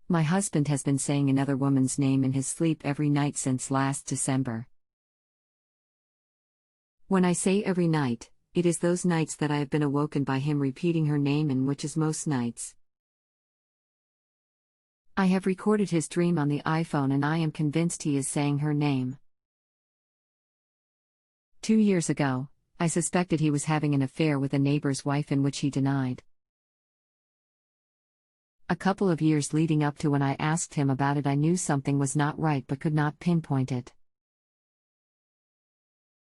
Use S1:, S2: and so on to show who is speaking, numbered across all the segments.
S1: My husband has been saying another woman's name in his sleep every night since last December. When I say every night, it is those nights that I have been awoken by him repeating her name, and which is most nights. I have recorded his dream on the iPhone and I am convinced he is saying her name. 2 years ago, I suspected he was having an affair with a neighbor's wife, in which he denied. A couple of years leading up to when I asked him about it, I knew something was not right but could not pinpoint it.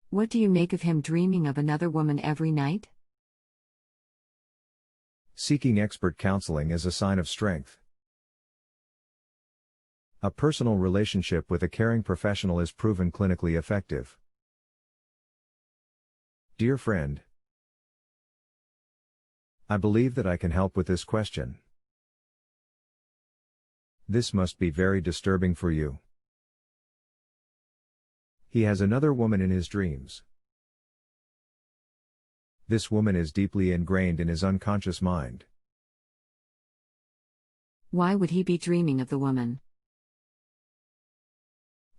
S1: What do you make of him dreaming of another woman every night?
S2: Seeking expert counseling is a sign of strength. A personal relationship with a caring professional is proven clinically effective. Dear friend, I believe that I can help with this question. This must be very disturbing for you. He has another woman in his dreams. This woman is deeply ingrained in his unconscious mind.
S1: Why would he be dreaming of the woman?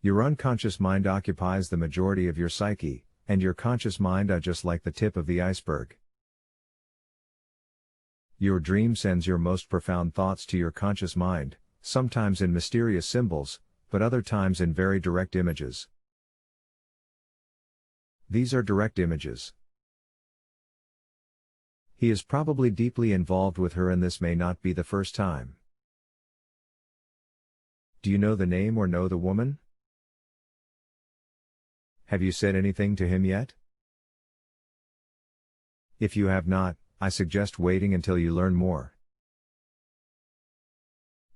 S2: Your unconscious mind occupies the majority of your psyche, and your conscious mind are just like the tip of the iceberg. Your dream sends your most profound thoughts to your conscious mind, sometimes in mysterious symbols, but other times in very direct images. These are direct images. He is probably deeply involved with her, and this may not be the first time. Do you know the name or know the woman? Have you said anything to him yet? If you have not, I suggest waiting until you learn more.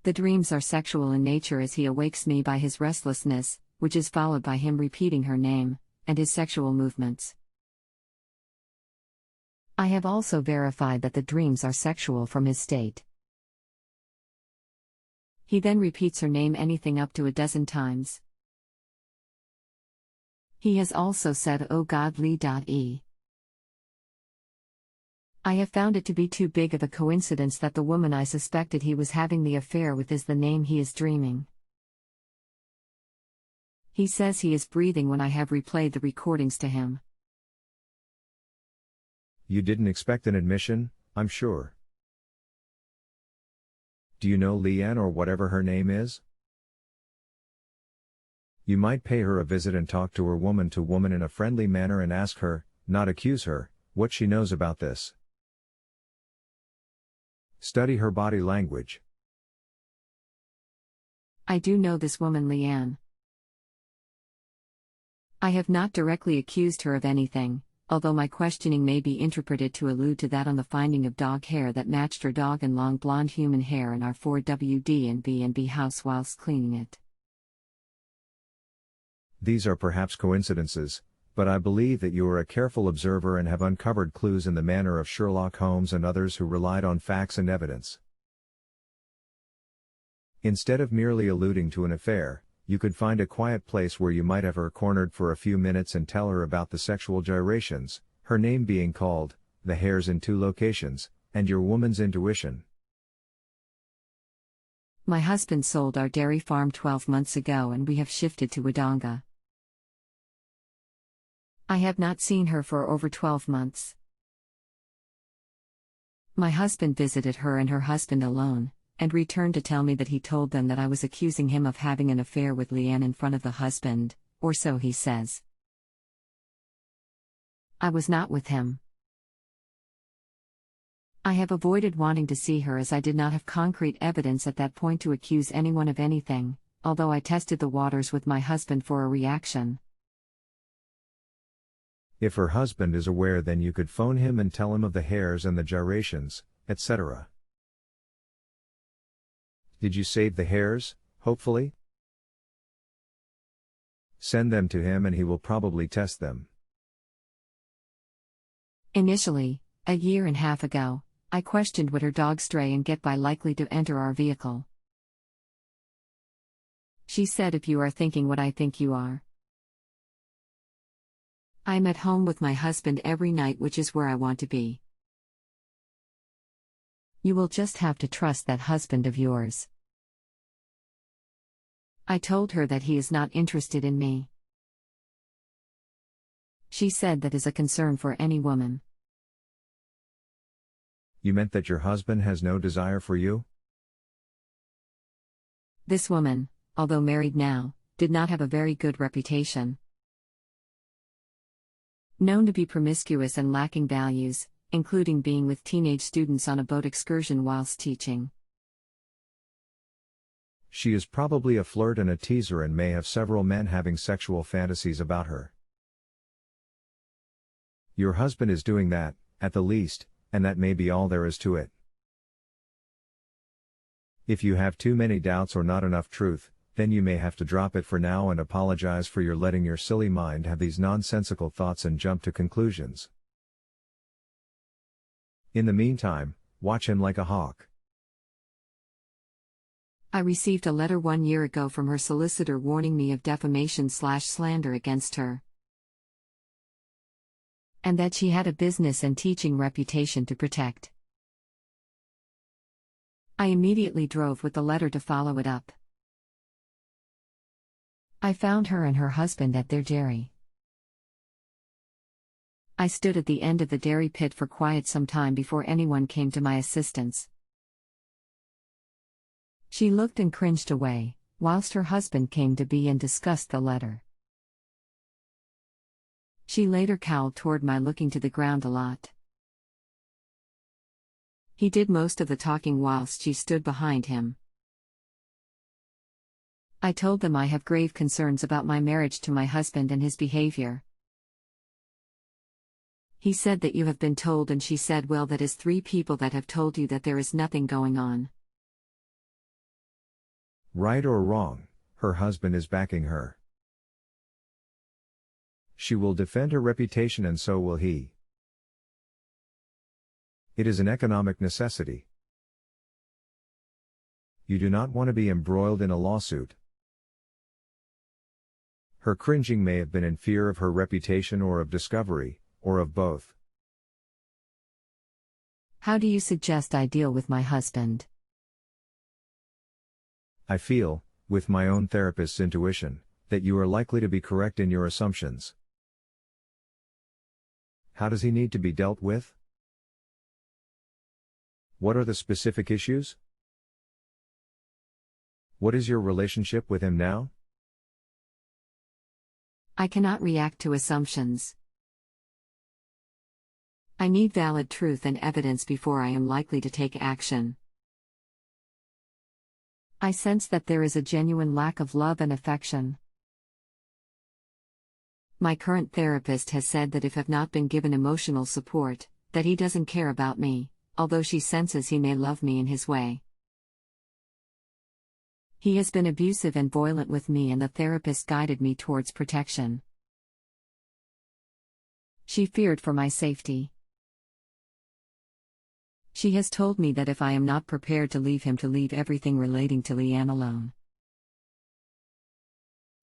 S1: The dreams are sexual in nature, as he awakes me by his restlessness, which is followed by him repeating her name, and his sexual movements. I have also verified that the dreams are sexual from his state. He then repeats her name anything up to 12 times. He has also said, "Oh God, Lee.E." I have found it to be too big of a coincidence that the woman I suspected he was having the affair with is the name he is dreaming. He says he is breathing when I have replayed the recordings to him.
S2: You didn't expect an admission, I'm sure. Do you know Leanne, or whatever her name is? You might pay her a visit and talk to her woman to woman in a friendly manner and ask her, not accuse her, what she knows about this. Study her body language.
S1: I do know this woman, Leanne. I have not directly accused her of anything, although my questioning may be interpreted to allude to that on the finding of dog hair that matched her dog and long blonde human hair in our 4WD and B&B house whilst cleaning it.
S2: These are perhaps coincidences, but I believe that you are a careful observer and have uncovered clues in the manner of Sherlock Holmes and others who relied on facts and evidence. Instead of merely alluding to an affair, you could find a quiet place where you might have her cornered for a few minutes and tell her about the sexual gyrations, her name being called, the hairs in 2 locations, and your woman's intuition.
S1: My husband sold our dairy farm 12 months ago and we have shifted to Wodonga. I have not seen her for over 12 months. My husband visited her and her husband alone, and returned to tell me that he told them that I was accusing him of having an affair with Leanne in front of the husband, or so he says. I was not with him. I have avoided wanting to see her as I did not have concrete evidence at that point to accuse anyone of anything, although I tested the waters with my husband for a reaction.
S2: If her husband is aware, then you could phone him and tell him of the hairs and the gyrations, etc. Did you save the hairs, hopefully? Send them to him and he will probably test them.
S1: Initially, 1.5 years ago, I questioned would her dog stray and get by likely to enter our vehicle. She said, "If you are thinking what I think you are. I'm at home with my husband every night, which is where I want to be. You will just have to trust that husband of yours." I told her that he is not interested in me. She said that is a concern for any woman.
S2: You meant that your husband has no desire for you?
S1: This woman, although married now, did not have a very good reputation. Known to be promiscuous and lacking values, including being with teenage students on a boat excursion whilst teaching.
S2: She is probably a flirt and a teaser and may have several men having sexual fantasies about her. Your husband is doing that, at the least, and that may be all there is to it. If you have too many doubts or not enough truth, then you may have to drop it for now and apologize for your letting your silly mind have these nonsensical thoughts and jump to conclusions. In the meantime, watch him like a hawk.
S1: I received a letter 1 year ago from her solicitor warning me of defamation/slander against her, and that she had a business and teaching reputation to protect. I immediately drove with the letter to follow it up. I found her and her husband at their dairy. I stood at the end of the dairy pit for quite some time before anyone came to my assistance. She looked and cringed away, whilst her husband came to be and discussed the letter. She later cowled toward my looking to the ground a lot. He did most of the talking whilst she stood behind him. I told them I have grave concerns about my marriage to my husband and his behavior. He said that you have been told, and she said, well, that is 3 people that have told you that there is nothing going on.
S2: Right or wrong, her husband is backing her. She will defend her reputation and so will he. It is an economic necessity. You do not want to be embroiled in a lawsuit. Her cringing may have been in fear of her reputation or of discovery, or of both.
S1: How do you suggest I deal with my husband?
S2: I feel, with my own therapist's intuition, that you are likely to be correct in your assumptions. How does he need to be dealt with? What are the specific issues? What is your relationship with him now?
S1: I cannot react to assumptions. I need valid truth and evidence before I am likely to take action. I sense that there is a genuine lack of love and affection. My current therapist has said that if I have not been given emotional support, that he doesn't care about me, although she senses he may love me in his way. He has been abusive and violent with me, and the therapist guided me towards protection. She feared for my safety. She has told me that if I am not prepared to leave him, to leave everything relating to Leanne alone.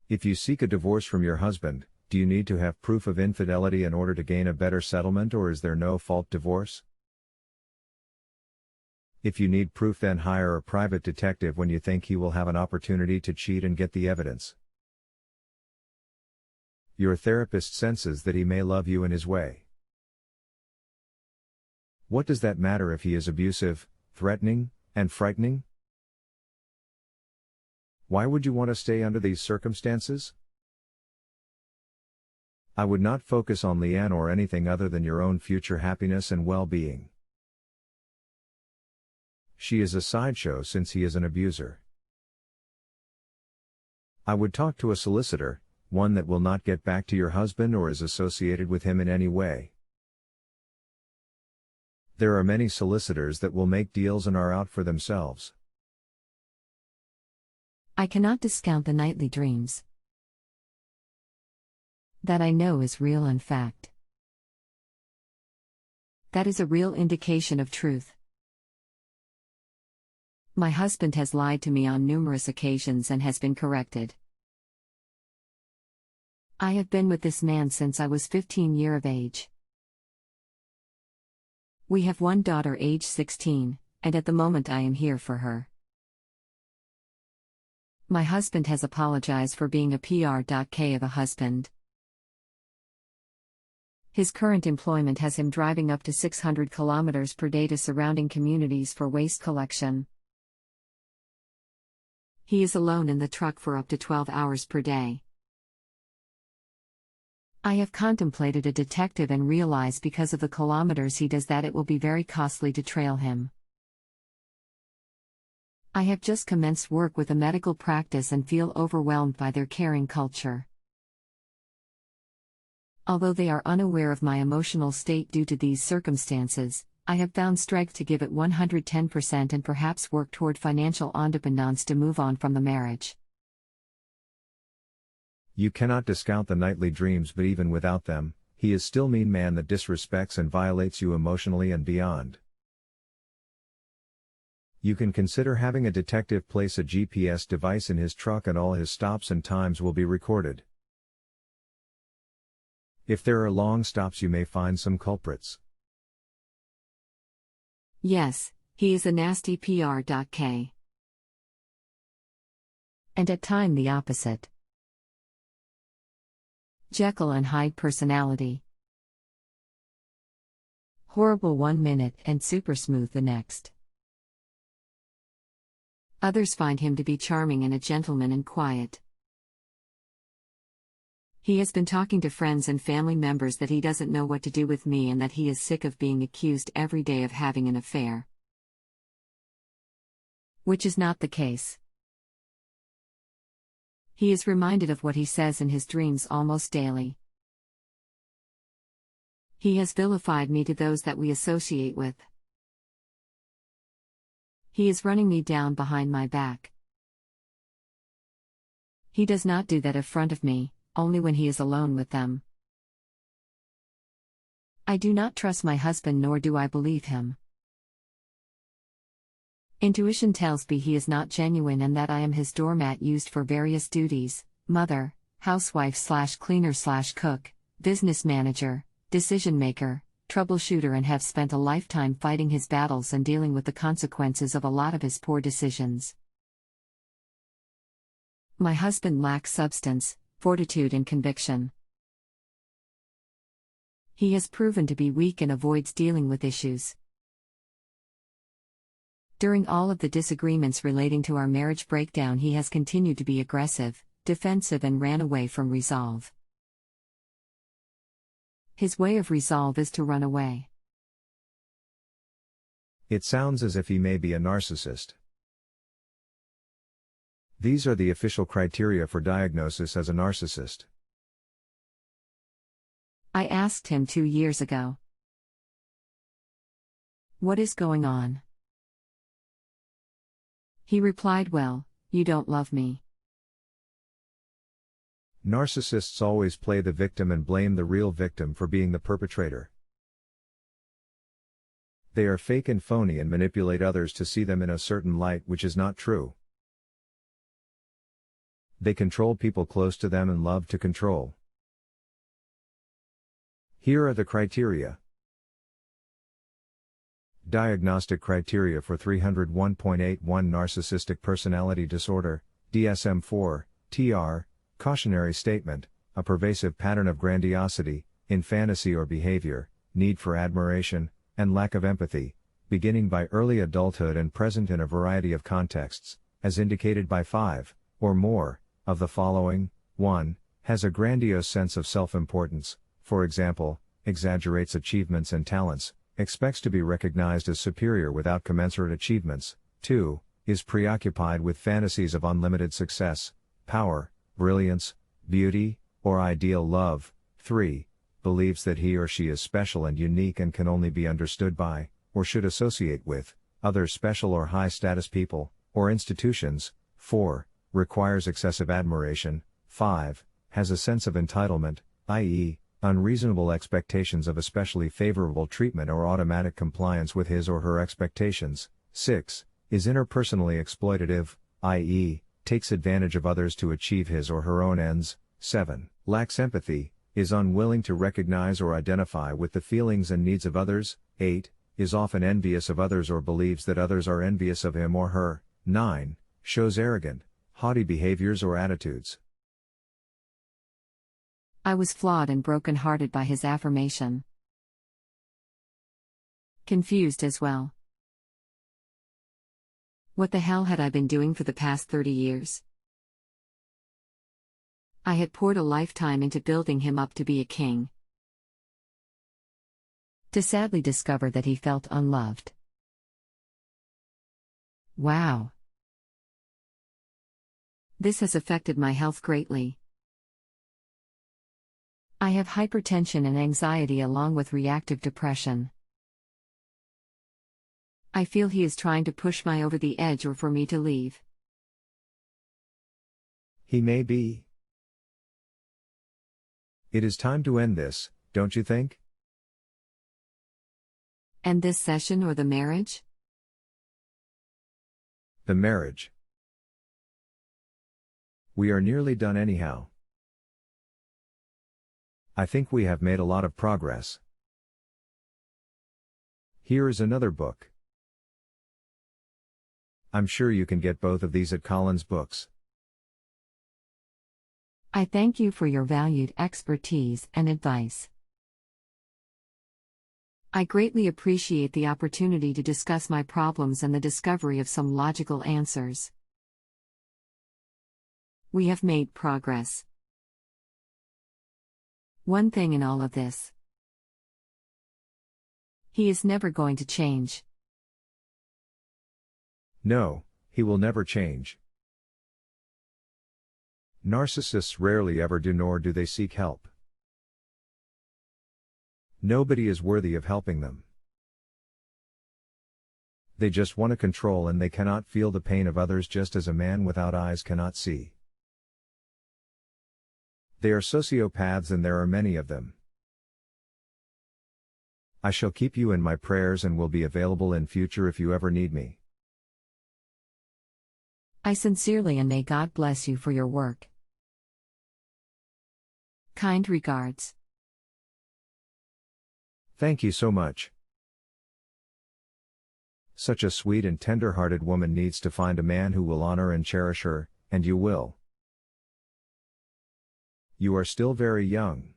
S2: If you seek a divorce from your husband, do you need to have proof of infidelity in order to gain a better settlement, or is there no fault divorce? If you need proof, then hire a private detective when you think he will have an opportunity to cheat and get the evidence. Your therapist senses that he may love you in his way. What does that matter if he is abusive, threatening, and frightening? Why would you want to stay under these circumstances? I would not focus on Leanne or anything other than your own future happiness and well-being. She is a sideshow since he is an abuser. I would talk to a solicitor, one that will not get back to your husband or is associated with him in any way. There are many solicitors that will make deals and are out for themselves.
S1: I cannot discount the nightly dreams. That I know is real and fact. That is a real indication of truth. My husband has lied to me on numerous occasions and has been corrected. I have been with this man since I was 15 years of age. We have one daughter age 16, and at the moment I am here for her. My husband has apologized for being a PR.K of a husband. His current employment has him driving up to 600 kilometers per day to surrounding communities for waste collection. He is alone in the truck for up to 12 hours per day. I have contemplated a detective and realized because of the kilometers he does that it will be very costly to trail him. I have just commenced work with a medical practice and feel overwhelmed by their caring culture. Although they are unaware of my emotional state due to these circumstances, I have found strength to give it 110% and perhaps work toward financial independence to move on from the marriage.
S2: You cannot discount the nightly dreams, but even without them, he is still mean man that disrespects and violates you emotionally and beyond. You can consider having a detective place a GPS device in his truck and all his stops and times will be recorded. If there are long stops, you may find some culprits.
S1: Yes, he is a nasty PR.K. And at time the opposite. Jekyll and Hyde personality. Horrible 1 minute and super smooth the next. Others find him to be charming and a gentleman and quiet. He has been talking to friends and family members that he doesn't know what to do with me and that he is sick of being accused every day of having an affair. Which is not the case. He is reminded of what he says in his dreams almost daily. He has vilified me to those that we associate with. He is running me down behind my back. He does not do that in front of me, only when he is alone with them. I do not trust my husband, nor do I believe him. Intuition tells me he is not genuine and that I am his doormat used for various duties: mother, housewife/cleaner/cook, business manager, decision maker, troubleshooter, and have spent a lifetime fighting his battles and dealing with the consequences of a lot of his poor decisions. My husband lacks substance, fortitude, and conviction. He has proven to be weak and avoids dealing with issues. During all of the disagreements relating to our marriage breakdown, he has continued to be aggressive, defensive, and ran away from resolve. His way of resolve is to run away.
S2: It sounds as if he may be a narcissist. These are the official criteria for diagnosis as a narcissist.
S1: I asked him 2 years ago, "What is going on?" He replied, "Well, you don't love me."
S2: Narcissists always play the victim and blame the real victim for being the perpetrator. They are fake and phony and manipulate others to see them in a certain light which is not true. They control people close to them and love to control. Here are the criteria. Diagnostic criteria for 301.81 Narcissistic Personality Disorder, DSM-4, TR, cautionary statement: a pervasive pattern of grandiosity, in fantasy or behavior, need for admiration, and lack of empathy, beginning by early adulthood and present in a variety of contexts, as indicated by 5, or more, of the following. 1. Has a grandiose sense of self-importance, for example, exaggerates achievements and talents, expects to be recognized as superior without commensurate achievements. 2. Is preoccupied with fantasies of unlimited success, power, brilliance, beauty, or ideal love. 3. Believes that he or she is special and unique and can only be understood by, or should associate with, other special or high-status people, or institutions. 4. Requires excessive admiration. 5. Has a sense of entitlement, i.e., unreasonable expectations of especially favorable treatment or automatic compliance with his or her expectations. 6. Is interpersonally exploitative, i.e., takes advantage of others to achieve his or her own ends. 7. Lacks empathy, is unwilling to recognize or identify with the feelings and needs of others. 8. Is often envious of others or believes that others are envious of him or her. 9. Shows arrogant, haughty behaviors or attitudes.
S1: I was flawed and broken-hearted by his affirmation. Confused as well. What the hell had I been doing for the past 30 years? I had poured a lifetime into building him up to be a king, to sadly discover that he felt unloved. Wow. This has affected my health greatly. I have hypertension and anxiety along with reactive depression. I feel he is trying to push me over the edge or for me to leave.
S2: He may be. It is time to end this, don't you think?
S1: End this session or the marriage?
S2: The marriage. We are nearly done anyhow. I think we have made a lot of progress. Here is another book. I'm sure you can get both of these at Collins Books.
S1: I thank you for your valued expertise and advice. I greatly appreciate the opportunity to discuss my problems and the discovery of some logical answers. We have made progress. One thing in all of this: he is never going to change.
S2: No, he will never change. Narcissists rarely ever do, nor do they seek help. Nobody is worthy of helping them. They just want to control, and they cannot feel the pain of others, just as a man without eyes cannot see. They are sociopaths, and there are many of them. I shall keep you in my prayers and will be available in future if you ever need me.
S1: I sincerely and may God bless you for your work. Kind regards.
S2: Thank you so much. Such a sweet and tender-hearted woman needs to find a man who will honor and cherish her, and you will. You are still very young.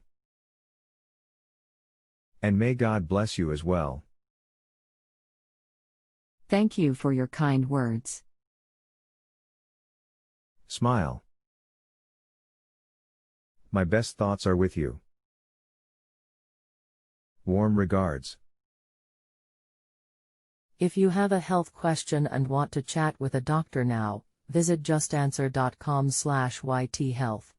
S2: And may God bless you as well.
S1: Thank you for your kind words.
S2: Smile. My best thoughts are with you. Warm regards.
S3: If you have a health question and want to chat with a doctor now, visit justanswer.com/ythealth.